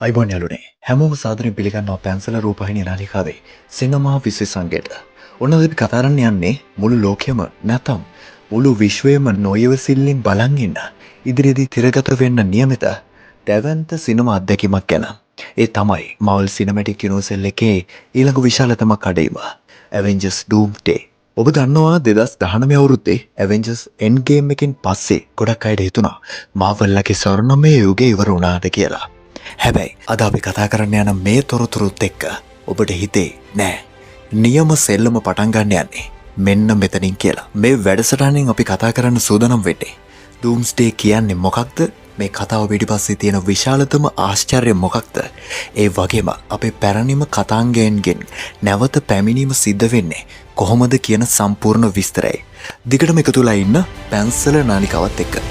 අයිබෝන් යාළුවනේ හැමෝම සාදරයෙන් පිළිගන්නවා පැන්සල රූපහිනී නාලිකාවේ සිනමා විශේෂංගයට. ඔන්න අපි කතා කරන්න යන්නේ මුළු ලෝකෙම නැතම් මුළු විශ්වයම නොයවසිල්ලින් බලන් ඉන්න ඉදිරියේදී තිරගත වෙන්න නියමිත දැවැන්ත සිනමා අත්දැකීමක් ගැන. ඒ තමයි Marvel Cinematic Universe එකේ ඊළඟ විශාලතම කඩේම Avengers Doomsday. ඔබ දන්නවා 2019 අවුරුද්දේ Avengers Endgame එකෙන් පස්සේ ගොඩක් අයට හිතුණා Marvel ලගේ ස්වර්ණමය යුගය ඉවර වුණාද කියලා. හැබැයි අද අපි කතා කරන්න යන මේ තොරතුරුත් එක්ක ඔබට හිතේ නෑ නියම සෙල්ලම පටන් ගන්න යන්නේ මෙන්න මෙතනින් කියලා. මේ වැඩසටහනින් අපි කතා කරන්න සූදානම් වෙන්නේ Doomsday කියන්නේ මොකක්ද? මේ කතාව පිටිපස්සේ තියෙන විශාලතම ආශ්චර්යය මොකක්ද? ඒ වගේම අපේ පැරණිම කතාංගයන්ගෙන් නැවත පැමිණීම සිද්ධ වෙන්නේ කොහොමද කියන සම්පූර්ණ විස්තරය. දිගටම එකතු වෙලා ඉන්න පැන්සල නාලිකාවත් එක්ක.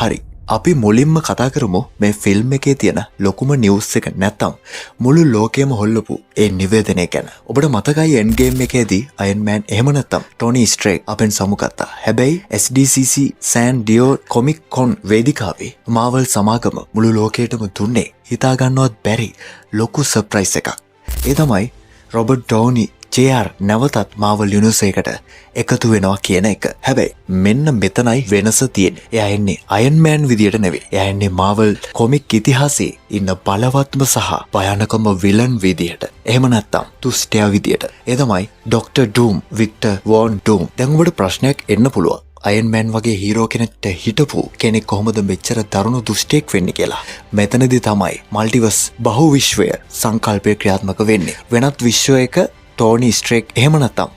හරි අපි මුලින්ම කතා කරමු මේ ෆිල්ම් එකේ තියෙන ලොකුම නිවුස් එක නැත්තම් මුළු ලෝකෙම හොල්ලපු ඒ නිවේදනය ගැන. ඔබට මතකයි එන්ඩ් ගේම් එකේදී අයන් මෑන් එහෙම නැත්තම් ටොනි ස්ට්‍රේක් අපෙන් සමුගත්තා. හැබැයි SDCC සෑන් ඩියෝ කොමික් කොන් වේදිකාවේ මාවල් සමාගම මුළු ලෝකයටම දුන්නේ හිතා ගන්නවත් බැරි ලොකු සර්ප්‍රයිස් එකක්. ඒ තමයි රොබර්ට් ඩවුනි JR නැවතත් මාවල් යුනිවර්ස් එකට එකතු වෙනවා කියන එක. හැබැයි මෙන්න මෙතනයි වෙනස තියෙන්නේ. එයා එන්නේ අයන් මෑන් විදියට නෙවෙයි. එයා එන්නේ මාවල් කොමික් ඉතිහාසයේ ඉන්න බලවත්ම සහ භයානකම විලන් විදියට. එහෙම නැත්නම් දුෂ්ටයා විදියට. ඒ තමයි ඩොක්ටර් ඩූම්, වික්ටර් වෝන් ඩූම්. දැන් ඔබට ප්‍රශ්නයක් එන්න පුළුවන්. අයන් මෑන් වගේ හීරෝ කෙනෙක්ට හිටපු කෙනෙක් කොහොමද මෙච්චර දරුණු දුෂ්ටයෙක් වෙන්නේ කියලා. මෙතනදී තමයි මල්ටිවර්ස් බහු විශ්වය සංකල්පය ක්‍රියාත්මක වෙන්නේ. වෙනත් විශ්වයක ටෝනි ස්ට්‍රේක් එහෙම නැත්නම්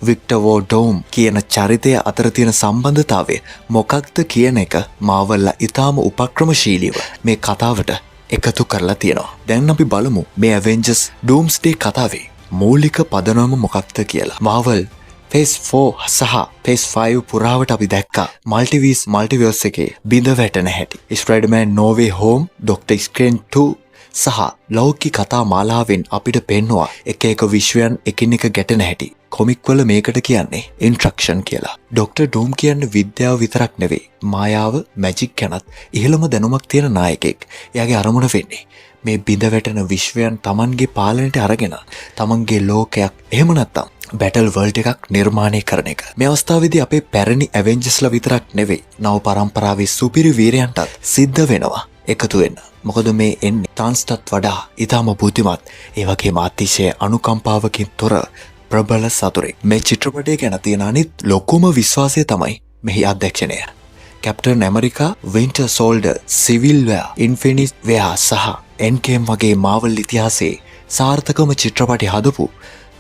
වික්ටර් වෝ ඩෝම් කියන චරිතය අතර තියෙන සම්බන්ධතාවය මොකක්ද කියන එක මාවල්ලා ඊටාම උපක්‍රමශීලීව මේ කතාවට එකතු කරලා තියෙනවා. දැන් අපි බලමු මේ Avengers Doomsday කතාවේ මූලික පදනම මොකක්ද කියලා. මාවල් Phase 4 සහ Phase 5 පුරාවට අපි දැක්කා මල්ටිවර්ස් එකේ බිඳ වැටෙන හැටි. Spider-Man No Way Home, Doctor Strange 2 සහ ලෞකික කතා මාලාවෙන් අපිට පෙන්නවා එක එක විශ්වයන් එකින් එක ගැටෙන හැටි. කොමික් වල මේකට කියන්නේ ඉන්ට්‍රැක්ෂන් කියලා. ඩොක්ටර් ඩූම් කියන්නේ විද්‍යාව විතරක් නෙවෙයි, මායාව, මැජික් ගැනත් ඉහළම දැනුමක් තියෙන නායකයෙක්. එයාගේ අරමුණ වෙන්නේ මේ බිඳ වැටෙන විශ්වයන් Tamanගේ පාලනයට අරගෙන Tamanගේ ලෝකයක් එහෙම නැත්නම් බැටල් වර්ල්ඩ් එකක් නිර්මාණය කරන එක. මේ අවස්ථාවේදී අපේ පැරණි ඇවෙන්ජර්ස්ලා විතරක් නෙවෙයි, නව පරම්පරාවේ සුපිරි වීරයන්ටත් සිද්ධ වෙනවා එකතු වෙන්න. මොකද මේ එන්නේ තාන්ස්ටත් වඩා ඊටම බුද්ධිමත්, ඒ වගේම අතිශය අනුකම්පාවකින් තොර ප්‍රබල සතුරෙක්. මේ චිත්‍රපටය ගැන තියෙන අනිත් ලොකුම විශ්වාසය තමයි මෙහි අධ්‍යක්ෂණය. Captain America, Winter Soldier, Civil War, Infinity War සහ එන්ඩ්ගේම් වගේ මාවල් ඉතිහාසයේ සාර්ථකම චිත්‍රපටි හදපු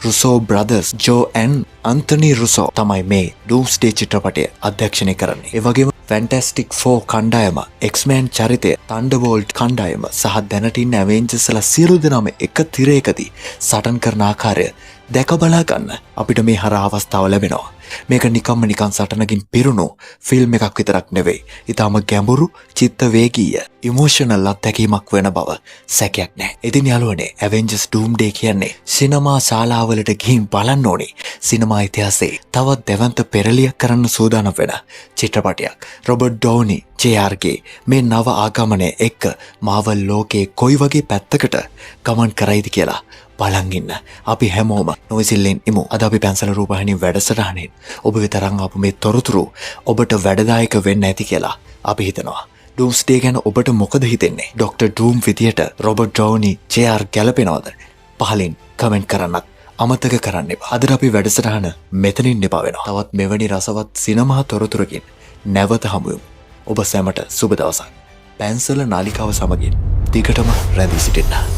රුසෝ බ්‍රදර්ස්, ජෝ ඇන් අන්තනි රුසෝ තමයි මේ Doomsday චිත්‍රපටය අධ්‍යක්ෂණය කරන්නේ. ඒ වගේම Fantastic Four කණ්ඩායම, X-Men චරිතය, Thunderbolt කණ්ඩායම සහ දැනට ඉන්න Avengers ලා සියලු දෙනාම එක තිරයකදී සටන් කරන ආකාරය දැක බලා ගන්න අපිට මේ හරහා අවස්ථාව ලැබෙනවා. මේක නිකන් සටනකින් පිරුණු ෆිල්ම් එකක් විතරක් නෙවෙයි. ඊටම ගැඹුරු, චිත්ත වේගීය, ඉමෝෂනල් අත්දැකීමක් වෙන බව සැකයක් නැහැ. ඉතින් යාළුවනේ, Avengers Doomsday කියන්නේ සිනමා ශාලාවලට ගිහින් බලන්න ඕනේ. සිනමා ඉතිහාසයේ තවත් දෙවන්ත පෙරලියක් කරන්න සූදානම් වෙන චිත්‍රපටයක්. රොබර්ට් ඩවුනි JRගේ මේ නව ආගමනය එක්ක මාවල් ලෝකයේ කොයි වගේ පැත්තකට ගමන් කරයිද කියලා බලන් ඉන්න අපි හැමෝම නොවිසිල්ලෙන් ඉමු. අද අපි පැන්සල රූපහිනී වැඩසටහනෙන් ඔබ වෙතරන් ආපු මේ තොරතුරු ඔබට වැඩදායක වෙන්න ඇති කියලා අපි හිතනවා. Doomsday ගැන ඔබට මොකද හිතෙන්නේ? ඩොක්ටර් ඩූම් විදියට රොබර්ට් ඩවුනි JR ගැලපෙනවද? පහලින් කමෙන්ට් කරන්නත් අමතක කරන්න එපා. අද අපි වැඩසටහන මෙතනින් නිපා වෙනවා. තවත් මෙවැනි රසවත් සිනමා තොරතුරකින් නැවත හමුවෙමු. ඔබ සැමට සුබ දවසක්. පැන්සල නාලිකාව සමගින් දිගටම රැඳී සිටින්න.